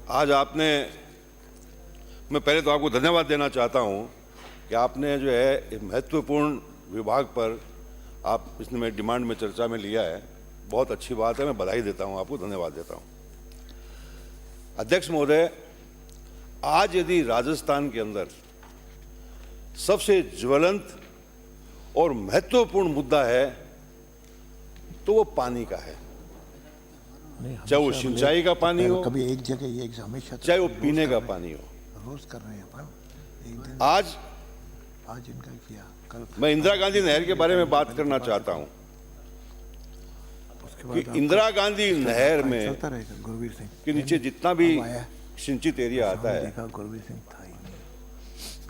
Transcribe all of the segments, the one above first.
आज आपने, मैं पहले तो आपको धन्यवाद देना चाहता हूं कि आपने जो है एक महत्वपूर्ण विभाग पर आप इसमें डिमांड में चर्चा में लिया है। बहुत अच्छी बात है, मैं बधाई देता हूं, आपको धन्यवाद देता हूं। अध्यक्ष महोदय, आज यदि राजस्थान के अंदर सबसे ज्वलंत और महत्वपूर्ण मुद्दा है तो वो पानी का है, चाहे वो सिंचाई का पानी हो, कभी एक जगह ये हमेशा, चाहे वो पीने का पानी हो। रोज कर रहे हैं अपन। एक दिन आज इनका किया, कल मैं इंदिरा गांधी नहर के बारे में बात करना चाहता हूं कि इंदिरा गांधी नहर में चलता रहेगा। गुरवीर सिंह के नीचे जितना भी सिंचित एरिया आता है, देखा गुरवीर सिंह था ही नहीं।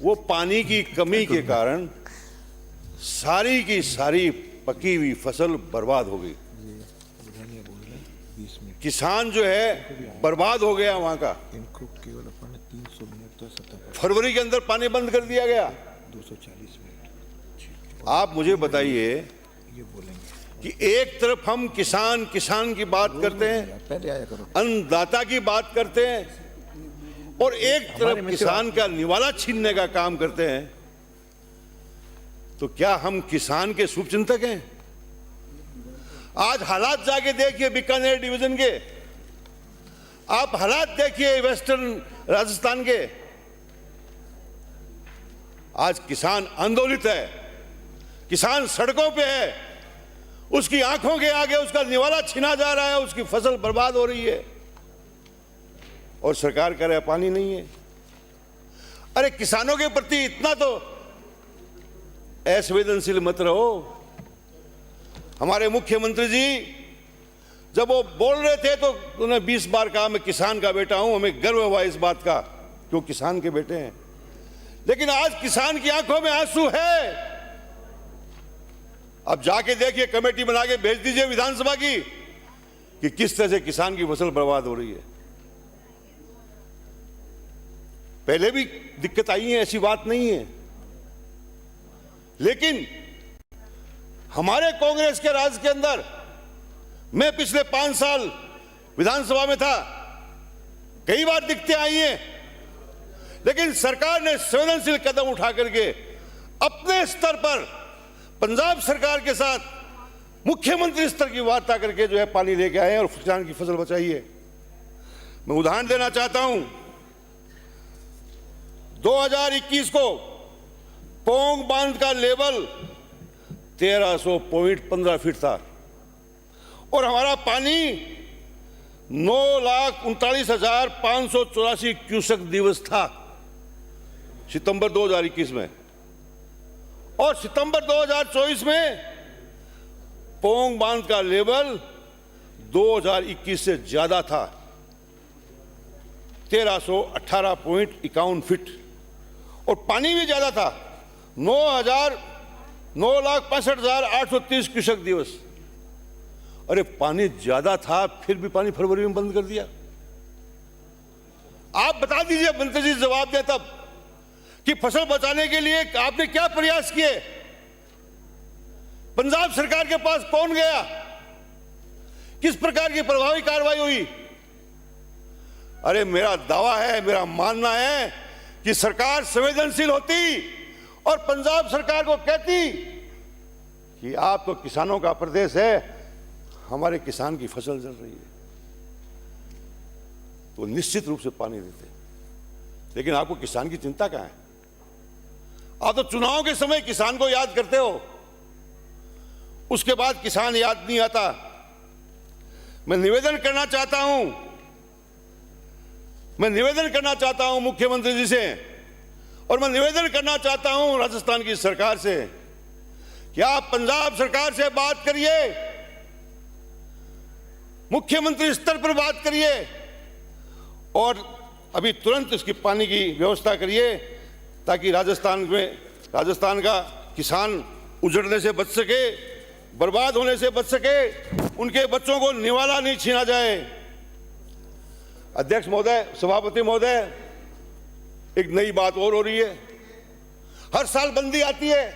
वो पानी की कमी के कारण सारी की सारी पकी हुई फसल बर्बाद हो गई। किसान जो है बर्बाद हो गया वहां का। इनको केवल अपन 300 मिनट तो 70 फरवरी के अंदर पानी बंद कर दिया गया। 240 मिनट। आप मुझे बताइए ये बोलेंगे कि एक तरफ हम किसान की बात करते हैं, पहले आया करो, अन्नदाता की बात करते हैं, और एक तरफ किसान का निवाला छीनने का काम करते हैं, तो क्या हम किसान के शुभचिंतक हैं? आज हालात जाके देखिए बीकानेर डिवीजन के, आप हालात देखिए वेस्टर्न राजस्थान के। आज किसान आंदोलित है, किसान सड़कों पे है, उसकी आंखों के आगे उसका निवाला छीना जा रहा है, उसकी फसल बर्बाद हो रही है, और सरकार कह रहा है पानी नहीं है। अरे किसानों के प्रति इतना तो असंवेदनशील मत रहो। हमारे मुख्यमंत्री जी जब वो बोल रहे थे तो उन्होंने 20 बार कहा मैं किसान का बेटा हूं, हमें गर्व हुआ इस बात का कि वो किसान के बेटे हैं। लेकिन आज किसान की आंखों में आंसू है। अब जाके देखिए, कमेटी बना के भेज दीजिए विधानसभा की कि किस तरह से किसान की फसल बर्बाद हो रही है। पहले भी दिक्कत आई है, ऐसी बात नहीं है, लेकिन हमारे कांग्रेस के राज के अंदर मैं पिछले 5 साल विधानसभा में था, कई बार दिक्कतें आई हैं, लेकिन सरकार ने संवेदनशील कदम उठा करके अपने स्तर पर पंजाब सरकार के साथ मुख्यमंत्री स्तर की वार्ता करके जो है पानी लेके आए और किसान की फसल बचाई है। मैं उदाहरण देना चाहता हूं, 2021 को पोंग बांध का लेवल 1300.15 फीट था और हमारा पानी 9,39,584 क्यूसेक दिवस था सितंबर 2021 में, और सितंबर 2024 में पोंग बांध का लेवल 2021 से ज्यादा था, 1318.51 फीट, और पानी भी ज्यादा था, 9,65,830 क्यूसेक दिवस। अरे पानी ज्यादा था, फिर भी पानी फरवरी में बंद कर दिया। आप बता दीजिए, मंत्री जी जवाब दें तब कि फसल बचाने के लिए आपने क्या प्रयास किए? पंजाब सरकार के पास कौन गया? किस प्रकार की प्रभावी कार्रवाई हुई? अरे मेरा दावा है, मेरा मानना है कि सरकार संवेदनशील होती और पंजाब सरकार को कहती कि आप तो किसानों का प्रदेश है, हमारे किसान की फसल जल रही है, तो निश्चित रूप से पानी देते। लेकिन आपको किसान की चिंता कहां है? आप तो चुनाव के समय किसान को याद करते हो, उसके बाद किसान याद नहीं आता। मैं निवेदन करना चाहता हूं मुख्यमंत्री जी से, और मैं निवेदन करना चाहता हूं राजस्थान की सरकार से कि आप पंजाब सरकार से बात करिए, मुख्यमंत्री स्तर पर बात करिए, और अभी तुरंत इसकी पानी की व्यवस्था करिए ताकि राजस्थान का किसान उजड़ने से बच सके, बर्बाद होने से बच सके, उनके बच्चों को निवाला नहीं छीना जाए। अध्यक्ष महोदय, सभापति महोदय, एक नई बात और हो रही है। हर साल बंदी आती है,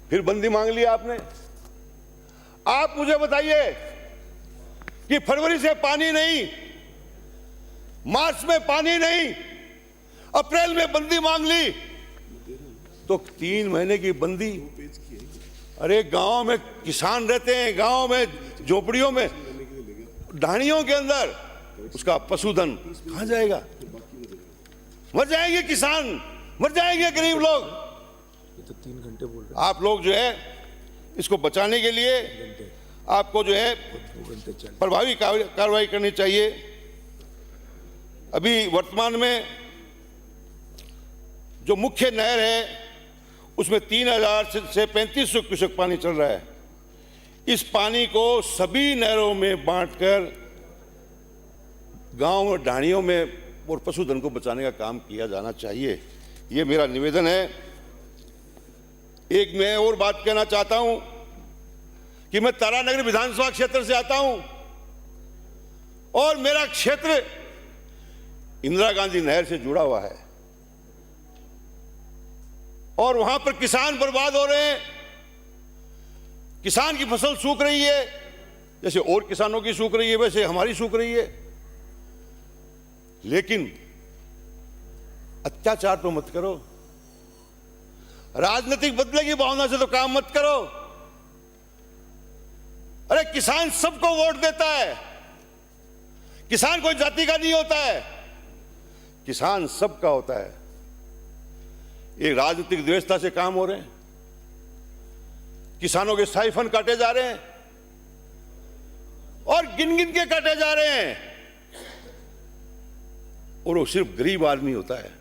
फिर बंदी मांग लिया आपने। आप मुझे बताइए कि फरवरी से पानी नहीं, मार्च में पानी नहीं, अप्रैल में बंदी मांग ली तो 3 महीने की बंदी। अरे गांव में किसान रहते हैं, गांव में झोपड़ियों में, ढाणियों के अंदर, उसका पशुधन कहां जाएगा? मर जाएंगे किसान, मर जाएंगे गरीब लोग। ये तो 3 घंटे बोल रहे आप लोग जो है इसको बचाने के लिए आपको जो है हैं, 2 घंटे चल। प्रभावी कार्रवाई करनी चाहिए। अभी वर्तमान में जो मुख्य नहर है उसमें 3000 से 3500 क्यूसेक पानी चल रहा है। इस पानी को सभी नहरों में बांटकर गांव और ढाणियों में और पशुधन को बचाने का काम किया जाना चाहिए, ये मेरा निवेदन है। एक मैं और बात कहना चाहता हूं कि मैं तारानगर विधानसभा क्षेत्र से आता हूं और मेरा क्षेत्र इंदिरा गांधी नहर से जुड़ा हुआ है और वहां पर किसान बर्बाद हो रहे हैं। किसान की फसल सूख रही है, जैसे और किसानों की सूख रही है वैसे हमारी सूख रही है। लेकिन अत्याचार तो मत करो, राजनीतिक बदले की भावना से तो काम मत करो। अरे किसान सबको वोट देता है, किसान कोई जाति का नहीं होता है, किसान सबका होता है। ये राजनीतिक द्वेषता से काम हो रहे हैं, किसानों के स्टाइफन काटे जा रहे हैं और गिन गिन के काटे जा रहे हैं। और वो सिर्फ गरीब आदमी होता है,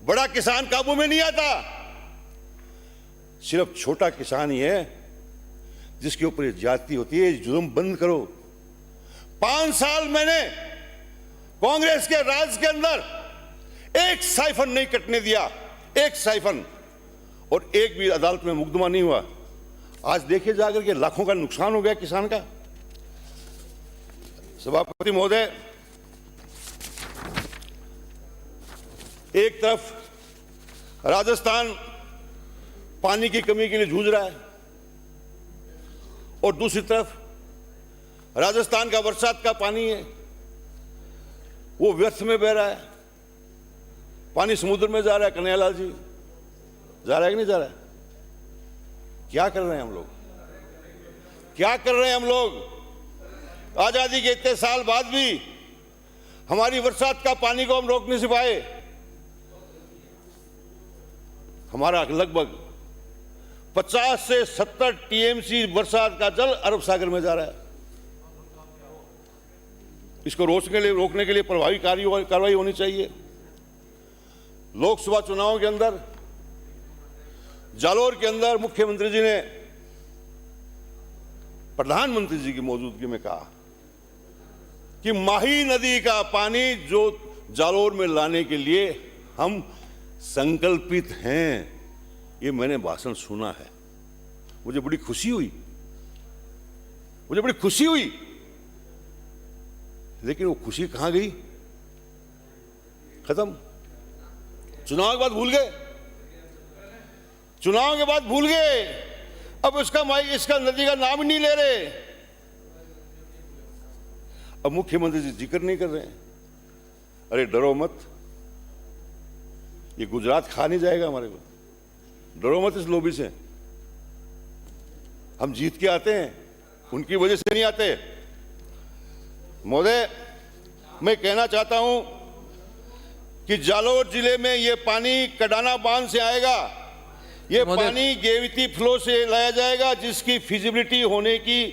बड़ा किसान काबू में नहीं आता। सिर्फ छोटा किसान ही है जिसके ऊपर ये जाति होती है। जुल्म बंद करो। 5 साल मैंने कांग्रेस के राज के अंदर एक साइफन नहीं कटने दिया, एक साइफन, और एक भी अदालत में मुकदमा नहीं हुआ। आज देखिए जाकर के लाखों का नुकसान हो गया किसान का। सभापति महोदय, एक तरफ राजस्थान पानी की कमी के लिए जूझ रहा है और दूसरी तरफ राजस्थान का बरसात का पानी है वो व्यर्थ में बह रहा है। पानी समुद्र में जा रहा है। कन्हैयालाल जी, जा रहा है कि नहीं जा रहा है? क्या कर रहे हैं हम लोग? क्या कर रहे हैं हम लोग? आजादी के इतने साल बाद भी हमारी बरसात का पानी को हम रोक नहीं पाए। हमारा लगभग 50 से 70 टीएमसी बरसात का जल अरब सागर में जा रहा है। इसको रोकने के लिए प्रभावी कार्रवाई होनी चाहिए। लोकसभा चुनावों के अंदर जालोर के अंदर मुख्यमंत्री जी ने प्रधानमंत्री जी की मौजूदगी में कहा कि माही नदी का पानी जो जालोर में लाने के लिए हम संकल्पित हैं। ये मैंने भाषण सुना है, मुझे बड़ी खुशी हुई, लेकिन वो खुशी कहां गई? खत्म। चुनाव के बाद भूल गए, चुनाव के बाद भूल गए। अब इसका नदी का नाम ही नहीं ले रहे। अब मुख्यमंत्री जी जिक्र नहीं कर रहे हैं। अरे डरो मत, ये गुजरात खा नहीं जाएगा हमारे को। डरो मत इस लोभी से। हम जीत के आते हैं, उनकी वजह से नहीं आते। महोदय, मैं कहना चाहता हूं कि जालोर जिले में ये पानी कडाना बांध से आएगा। ये पानी गेविती फ्लो से लाया जाएगा, जिसकी फिजिबिलिटी होने की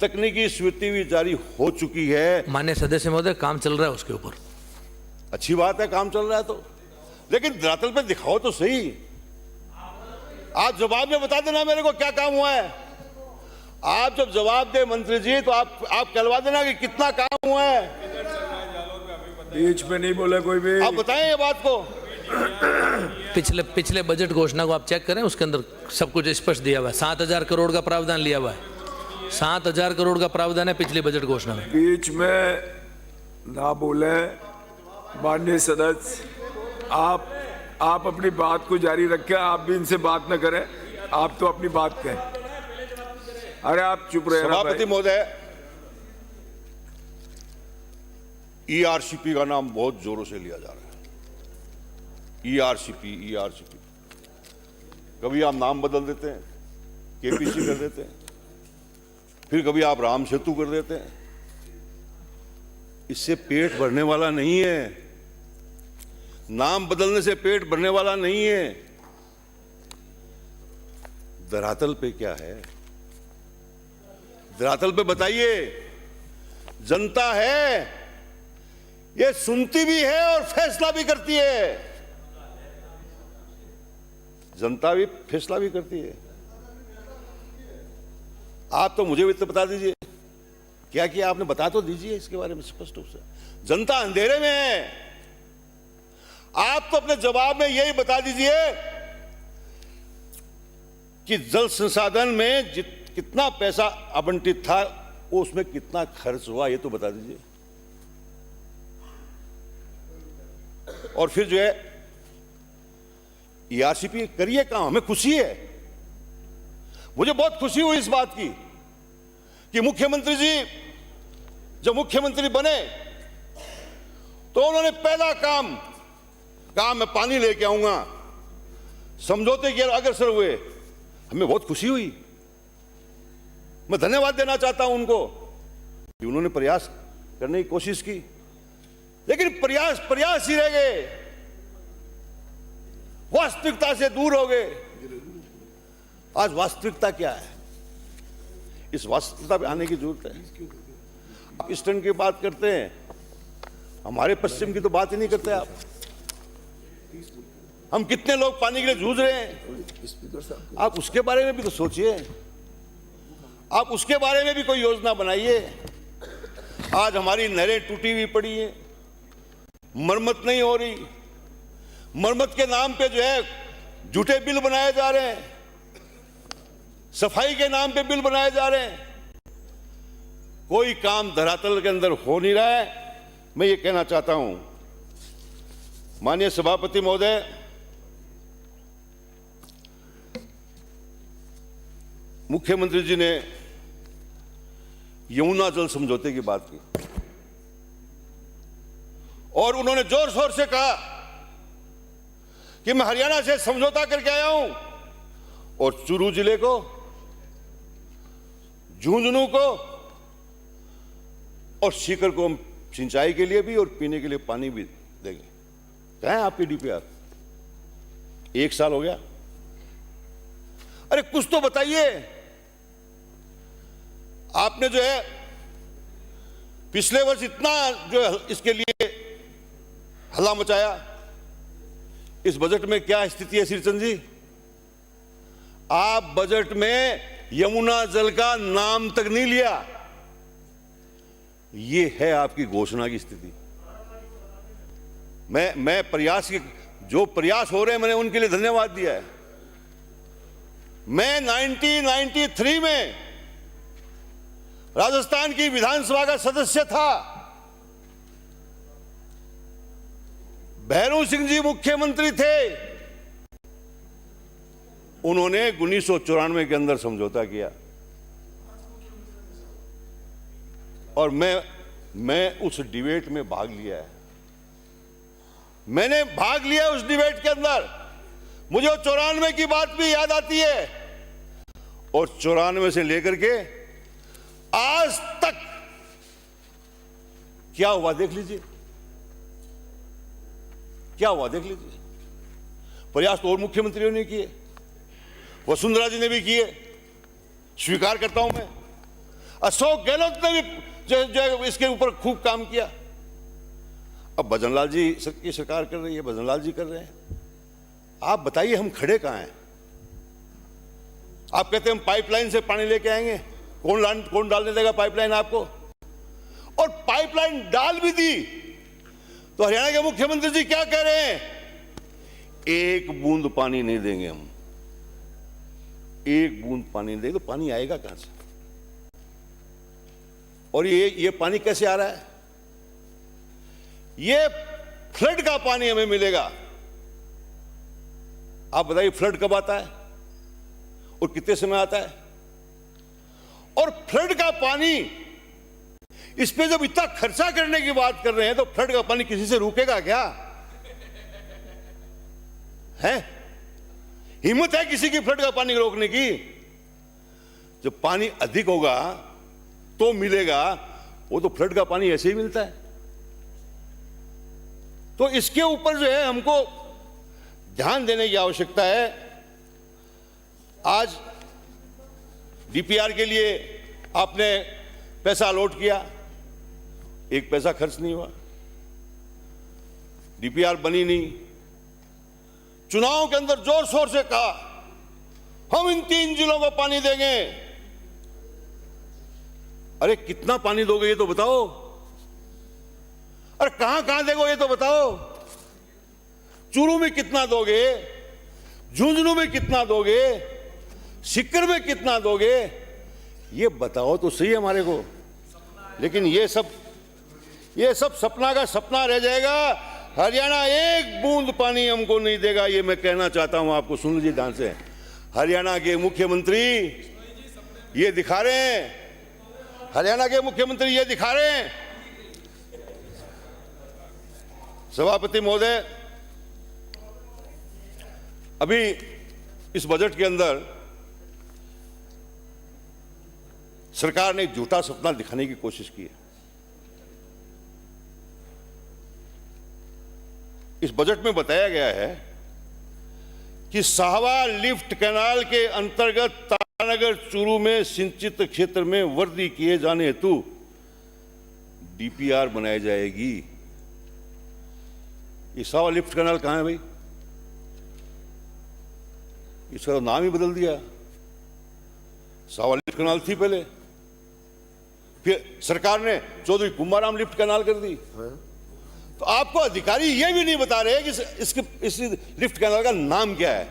तकनीकी स्वीकृति भी जारी हो चुकी है। माननीय सदस्य महोदय, काम चल रहा है उसके ऊपर। अच्छी बात है, काम चल रहा है तो, लेकिन धरातल पे दिखाओ तो सही। आप जवाब में बता देना मेरे को क्या काम हुआ है। आप जब जवाब दे मंत्री जी तो आप कहलवा देना कि कितना काम हुआ है। बीच में नहीं बोला कोई भी। आप बताएं ये बात को। पिछले बजट घोषणा को आप चेक करें, उसके अंदर सब कुछ स्पष्ट दिया हुआ है। 7000 करोड़ का प्रावधान लिया हुआ है। 7000 करोड़ का प्रावधान है पिछली बजट घोषणा में। बीच में ना बोले। माननीय सदस्य, आप अपनी बात को जारी रखें। आप भी इनसे बात न करें, आप तो अपनी बात कहें। अरे आप चुप रहे। सभापति महोदय, ईआरसीपी का नाम बहुत जोरों से लिया जा रहा है। ईआरसीपी कभी आप नाम बदल देते हैं, केपीसी कर देते हैं, फिर कभी आप राम सेतु कर देते हैं। इससे पेट भरने वाला नहीं है। नाम बदलने से पेट भरने वाला नहीं है। धरातल पे क्या है? धरातल पे बताइए। जनता है, ये सुनती भी है और फैसला भी करती है। जनता भी फैसला भी करती है। आप तो मुझे भी तो बता दीजिए, क्या किया आपने, बता तो दीजिए इसके बारे में स्पष्ट रूप से। जनता अंधेरे में है। आप तो अपने जवाब में यही बता दीजिए कि जल संसाधन में कितना पैसा आवंटित था, उसमें कितना खर्च हुआ, ये तो बता दीजिए। और फिर जो है ईआरसीपी करिए काम, हमें खुशी है। मुझे बहुत खुशी हुई इस बात की कि मुख्यमंत्री जी जब मुख्यमंत्री बने तो उन्होंने पहला काम कहा, मैं पानी लेके आऊंगा। समझौते की अग्रसर हुए। हमें बहुत खुशी हुई। मैं धन्यवाद देना चाहता हूं उनको कि उन्होंने प्रयास करने की कोशिश की, लेकिन प्रयास ही रह गए, वास्तविकता से दूर हो गए। आज वास्तविकता क्या है? इस वास्तविकता पे आने की जरूरत है। आप ईस्टर्न की बात करते हैं, हमारे पश्चिम की तो बात ही नहीं करते आप। हम कितने लोग पानी के लिए जूझ रहे हैं, आप उसके बारे में भी तो सोचिए। आप उसके बारे में भी कोई योजना बनाइए। आज हमारी नहरें टूटी हुई पड़ी हैं, मरम्मत नहीं हो रही। मरम्मत के नाम पे जो है झूठे बिल बनाए जा रहे हैं, सफाई के नाम पे बिल बनाए जा रहे हैं। कोई काम धरातल के अंदर हो नहीं रहा है। मैं ये कहना चाहता हूं, माननीय सभापति महोदय, मुख्यमंत्री जी ने यमुना जल समझौते की बात की और उन्होंने जोर शोर से कहा कि मैं हरियाणा से समझौता करके आया हूं और चूरू जिले को, झुंझुनू को और सीकर को हम सिंचाई के लिए भी और पीने के लिए पानी भी देंगे। कहाँ है आपकी डीपीआर? 1 साल हो गया। अरे कुछ तो बताइए। आपने जो है पिछले वर्ष इतना जो है इसके लिए हल्ला मचाया। इस बजट में क्या स्थिति है श्रीचंद जी? आप बजट में यमुना जल का नाम तक नहीं लिया। ये है आपकी घोषणा की स्थिति। मैं प्रयास की, जो प्रयास हो रहे हैं मैंने उनके लिए धन्यवाद दिया है। मैं 1993 में राजस्थान की विधानसभा का सदस्य था। भैरू सिंह जी मुख्यमंत्री थे। उन्होंने 1994 के अंदर समझौता किया और मैं उस डिबेट में भाग लिया है। मैंने भाग लिया उस डिबेट के अंदर। मुझे 94 की बात भी याद आती है और 94 से लेकर के आज तक क्या हुआ देख लीजिए। क्या हुआ देख लीजिए। प्रयास तो और मुख्यमंत्रियों ने किए, वसुंधरा जी ने भी किए, स्वीकार करता हूं मैं। अशोक गहलोत ने भी जो इसके ऊपर खूब काम किया। अब भजनलाल जी की सरकार कर रही है, भजनलाल जी कर रहे हैं। आप बताइए हम खड़े कहां हैं? आप कहते हैं हम पाइपलाइन से पानी लेके आएंगे। कौन डालने देगा पाइपलाइन आपको? और पाइपलाइन डाल भी दी तो हरियाणा के मुख्यमंत्री जी क्या कह रहे हैं? 1 बूंद पानी नहीं देंगे हम। 1 बूंद पानी नहीं देंगे तो पानी आएगा कहां से? और ये पानी कैसे आ रहा है? ये फ्लड का पानी हमें मिलेगा। आप बताइए फ्लड कब आता है और कितने समय आता है? और फ्लड का पानी इस पे जब इतना खर्चा करने की बात कर रहे हैं तो फ्लड का पानी किसी से रुकेगा क्या है? हिम्मत है किसी की फ्लड का पानी रोकने की? जब पानी अधिक होगा तो मिलेगा, वो तो फ्लड का पानी ऐसे ही मिलता है। तो इसके ऊपर जो है हमको ध्यान देने की आवश्यकता है। आज डीपीआर के लिए आपने पैसा अलॉट किया, एक पैसा खर्च नहीं हुआ, डीपीआर बनी नहीं। चुनाव के अंदर जोर शोर से कहा हम इन 3 जिलों को पानी देंगे। अरे कितना पानी दोगे ये तो बताओ, अरे कहां कहां देगो ये तो बताओ। चूरू में कितना दोगे, झुंझुनू में कितना दोगे, सीकर में कितना दोगे, ये बताओ तो सही हमारे को। लेकिन ये सब सपना का सपना रह जाएगा। हरियाणा एक बूंद पानी हमको नहीं देगा, ये मैं कहना चाहता हूं आपको। सुन लीजिए ध्यान से, हरियाणा के मुख्यमंत्री ये दिखा रहे हैं, हरियाणा के मुख्यमंत्री ये दिखा रहे हैं। सभापति महोदय, अभी इस बजट के अंदर सरकार ने एक झूठा सपना दिखाने की कोशिश की है। इस बजट में बताया गया है कि साहवा लिफ्ट कैनाल के अंतर्गत तारानगर चूरू में सिंचित क्षेत्र में वृद्धि किए जाने हेतु डीपीआर बनाई जाएगी। ये साहवा लिफ्ट कैनाल कहां है भाई? इसका तो नाम ही बदल दिया। साहवा लिफ्ट कैनाल थी पहले, फिर सरकार ने चौधरी कुंभाराम लिफ्ट कैनाल कर दी। तो आपको अधिकारी ये भी नहीं बता रहे कि इस लिफ्ट कैनाल का नाम क्या है,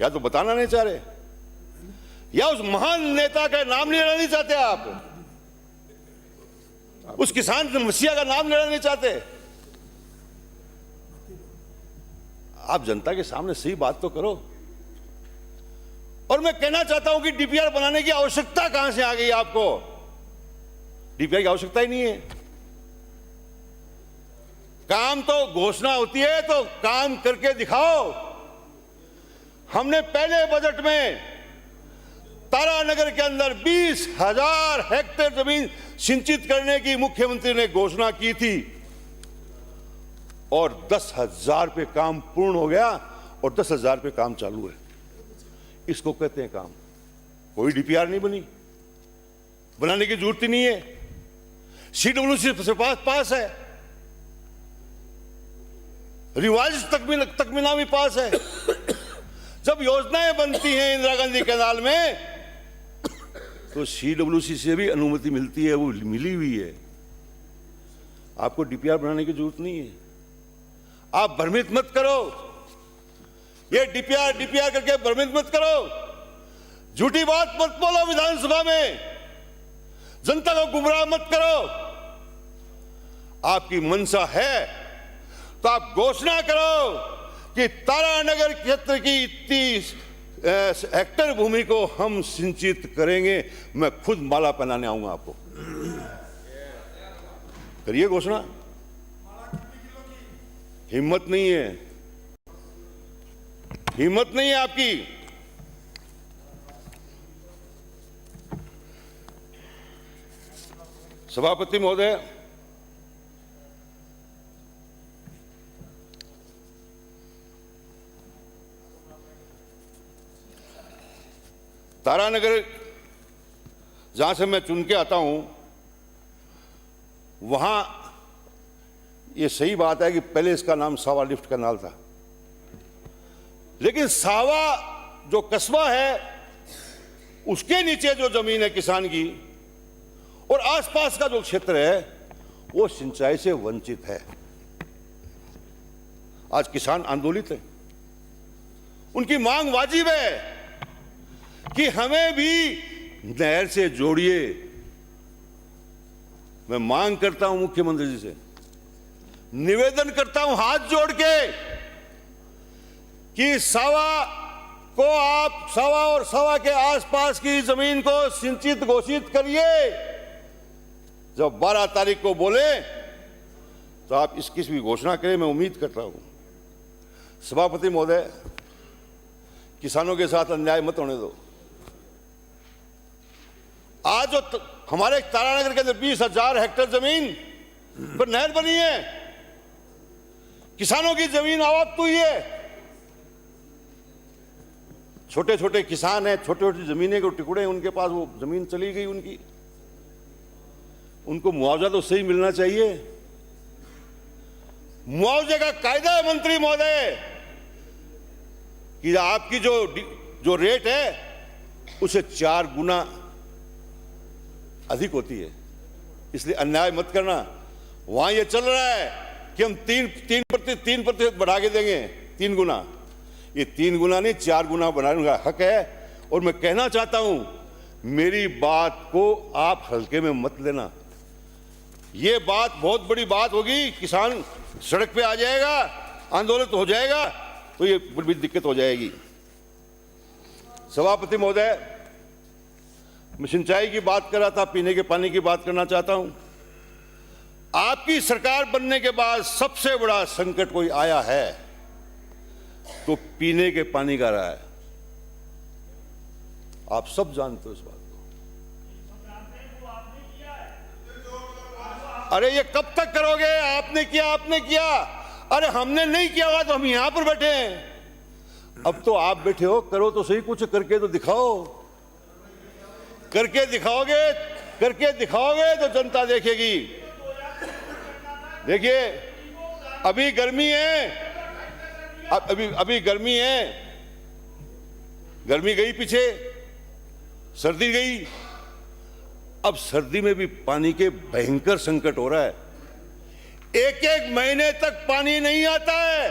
या तो बताना नहीं चाह रहे, या उस महान नेता का नाम लेना नहीं चाहते आप, उस किसान समस्या का नाम लेना नहीं चाहते। आप जनता के सामने सही बात तो करो। और मैं कहना चाहता हूं कि डीपीआर बनाने की आवश्यकता कहां से आ गई आपको? डीपीआर की आवश्यकता ही नहीं है। काम तो घोषणा होती है तो काम करके दिखाओ। हमने पहले बजट में तारानगर के अंदर 20,000 हेक्टेयर जमीन सिंचित करने की मुख्यमंत्री ने घोषणा की थी, और 10,000 पे काम पूर्ण हो गया और 10,000 पे काम चालू है। इसको कहते हैं काम। कोई डीपीआर नहीं बनी, बनाने की जरूरत ही नहीं है। सीडब्ल्यूसी से पास है, रिवाइज तकमीना भी पास है। जब योजनाएं बनती हैं इंदिरा गांधी कैनाल में तो सीडब्ल्यूसी से भी अनुमति मिलती है, वो मिली हुई है। आपको डीपीआर बनाने की जरूरत नहीं है। आप भ्रमित मत करो, ये डीपीआर करके भ्रमित मत करो। झूठी बात मत बोलो विधानसभा में, जनता को गुमराह मत करो। आपकी मंशा है तो आप घोषणा करो कि तारानगर क्षेत्र की 30 हेक्टेयर भूमि को हम सिंचित करेंगे। मैं खुद माला पहनाने आऊंगा आपको। करिए घोषणा। हिम्मत नहीं है, हिम्मत नहीं है आपकी। सभापति महोदय, तारानगर जहां से मैं चुन के आता हूं, वहां ये सही बात है कि पहले इसका नाम सावा लिफ्ट कैनाल था, लेकिन सावा जो कस्बा है उसके नीचे जो जमीन है किसान की और आसपास का जो क्षेत्र है वो सिंचाई से वंचित है। आज किसान आंदोलित है, उनकी मांग वाजिब है कि हमें भी नहर से जोड़िए। मैं मांग करता हूं मुख्यमंत्री जी से, निवेदन करता हूं हाथ जोड़ के कि सावा को आप सावा और सावा के आसपास की जमीन को सिंचित घोषित करिए। जब 12 तारीख को बोले तो आप इसकी भी घोषणा करें, मैं उम्मीद कर रहा हूं। सभापति महोदय, किसानों के साथ अन्याय मत होने दो। आज जो हमारे तारानगर के अंदर 20,000 हेक्टेयर जमीन पर नहर बनी है, किसानों की जमीन आवाज हुई है। छोटे छोटे किसान हैं, छोटे छोटे जमीनें के टुकड़े हैं उनके पास, वो जमीन चली गई उनकी, उनको मुआवजा तो सही मिलना चाहिए। मुआवजे का कायदा है मंत्री महोदय कि आपकी जो रेट है उसे 4 गुना अधिक होती है, इसलिए अन्याय मत करना। वहां ये चल रहा है कि हम 3% बढ़ा के देंगे, 3 गुना। ये 3 गुना नहीं, 4 गुना बनाने का हक है। और मैं कहना चाहता हूं, मेरी बात को आप हल्के में मत लेना। ये बात बहुत बड़ी बात होगी, किसान सड़क पे आ जाएगा, आंदोलन हो जाएगा, तो ये बड़ी दिक्कत हो जाएगी। सभापति महोदय, मैं सिंचाई की बात कर रहा था, पीने के पानी की बात करना चाहता हूं। आपकी सरकार बनने के बाद सबसे बड़ा संकट कोई आया है तो पीने के पानी का रहा है। आप सब जानते हो इस बात को। अरे ये कब तक करोगे? आपने किया। अरे हमने नहीं किया हुआ तो हम यहां पर बैठे हैं। अब तो आप बैठे हो, करो तो सही, कुछ करके तो दिखाओ। करके दिखाओगे तो जनता देखेगी। देखिए, अभी गर्मी है, अभी गर्मी है, गर्मी गई पीछे, सर्दी गई। अब सर्दी में भी पानी के भयंकर संकट हो रहा है। 1 महीने तक पानी नहीं आता है।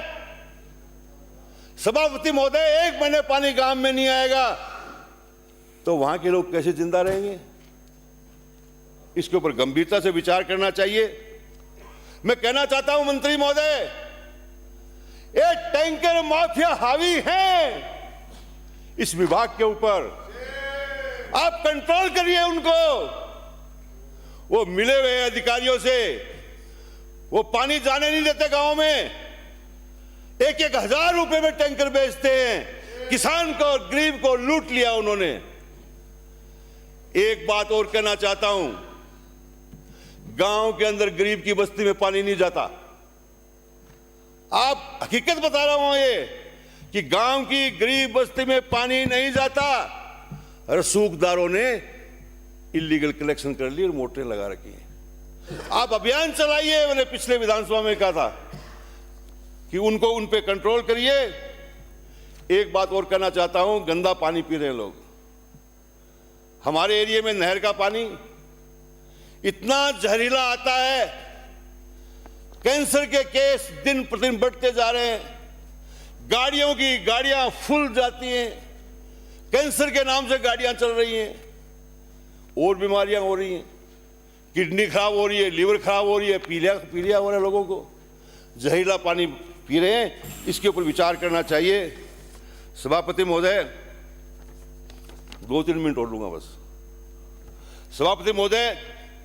सभापति महोदय, 1 महीने पानी गांव में नहीं आएगा तो वहां के लोग कैसे जिंदा रहेंगे? इसके ऊपर गंभीरता से विचार करना चाहिए। मैं कहना चाहता हूं मंत्री महोदय, ये टैंकर माफिया हावी है इस विभाग के ऊपर। आप कंट्रोल करिए उनको। वो मिले हुए अधिकारियों से वो पानी जाने नहीं देते गांव में। 1-1 हजार रुपए में टैंकर बेचते हैं। किसान को, गरीब को लूट लिया उन्होंने। एक बात और कहना चाहता हूं, गांव के अंदर गरीब की बस्ती में पानी नहीं जाता। आप हकीकत बता रहा हूं ये कि गांव की गरीब बस्ती में पानी नहीं जाता। रसूखदारों ने इलीगल कलेक्शन कर ली और मोटरें लगा रखी हैं। आप अभियान चलाइए। मैंने पिछले विधानसभा में कहा था कि उन पे कंट्रोल करिए। एक बात और कहना चाहता हूं, गंदा पानी पी रहे हैं लोग। हमारे एरिया में नहर का पानी इतना जहरीला आता है, कैंसर के केस दिन प्रतिदिन बढ़ते जा रहे हैं। गाड़ियां फुल जाती हैं, कैंसर के नाम से गाड़ियां चल रही हैं, और बीमारियां हो रही हैं। किडनी खराब हो रही है, लीवर खराब हो रही है, पीलिया हो रहा है लोगों को। जहरीला पानी पी रहे हैं, इसके ऊपर विचार करना चाहिए। सभापति महोदय, 2-3 मिनट और लूंगा बस। सभापति महोदय,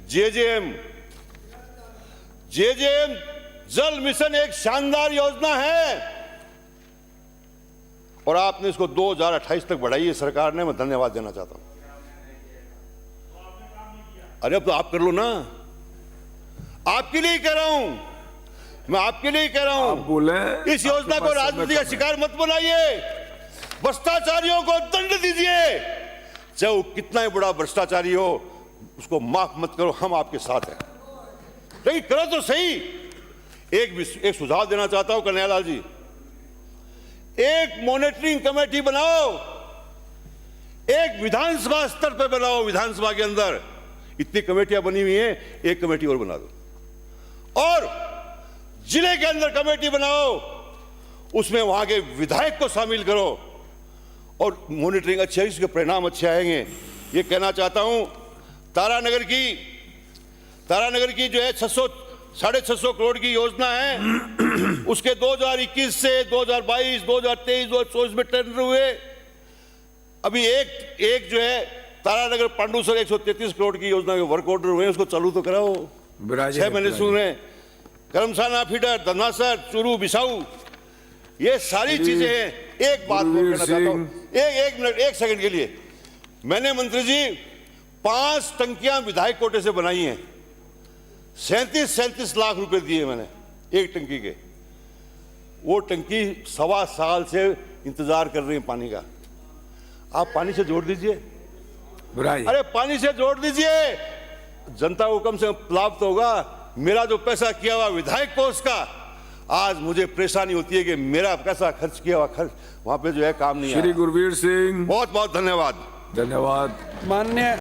जेजेएम जल मिशन एक शानदार योजना है और आपने इसको 2028 तक बढ़ाई है सरकार ने। मैं धन्यवाद देना चाहता हूं। अरे अब तो आप कर लो ना। आपके लिए कह रहा हूं, मैं आपके लिए कह रहा हूं। बोले इस योजना को राजनीति का शिकार मत बनाइए। भ्रष्टाचारियों को दंड दीजिए, चाहे वो कितना ही बड़ा भ्रष्टाचारी हो, उसको माफ मत करो। हम आपके साथ हैं, लेकिन करो तो सही। एक सुझाव देना चाहता हूं कन्हैयालाल जी, एक मॉनिटरिंग कमेटी बनाओ, एक विधानसभा स्तर पर बनाओ। विधानसभा के अंदर इतनी कमेटियां बनी हुई हैं, एक कमेटी और बना दो। और जिले के अंदर कमेटी बनाओ, उसमें वहां के विधायक को शामिल करो और मॉनिटरिंग अच्छी है, इसके परिणाम अच्छे आएंगे। ये कहना चाहता हूं, तारानगर की जो है 650 करोड़ की योजना है, उसके 2021 से 2022, 2023, 2024 में टेंडर हुए। अभी एक जो है तारानगर पांडुसर 133 करोड़ की योजना के वर्क ऑर्डर हुए, उसको चालू तो कराओ। विराजिए, 6 महीने सुन रहे हैं। करमसाना फीडर, धनासर, चूरू, बिसाऊ, ये सारी चीजें हैं। एक बात मैं कहना चाहता हूं, एक मिनट, एक सेकंड के लिए। मैंने मंत्री जी 5 टंकियां विधायक कोटे से बनाई हैं, 37 लाख रुपए दिए मैंने एक टंकी के। वो टंकी 1.25 साल से इंतजार कर रही है पानी का। आप पानी से जोड़ दीजिए, विराजिए। अरे पानी से जोड़ दीजिए, जनता को कम से कम लाभ तो होगा। मेरा जो पैसा किया हुआ विधायक कोष का, आज मुझे परेशानी होती है कि मेरा पैसा खर्च किया हुआ खर्च वहां पे जो है काम नहीं आ श्री रहा। गुरवीर सिंह, बहुत बहुत धन्यवाद। धन्यवाद। मान्य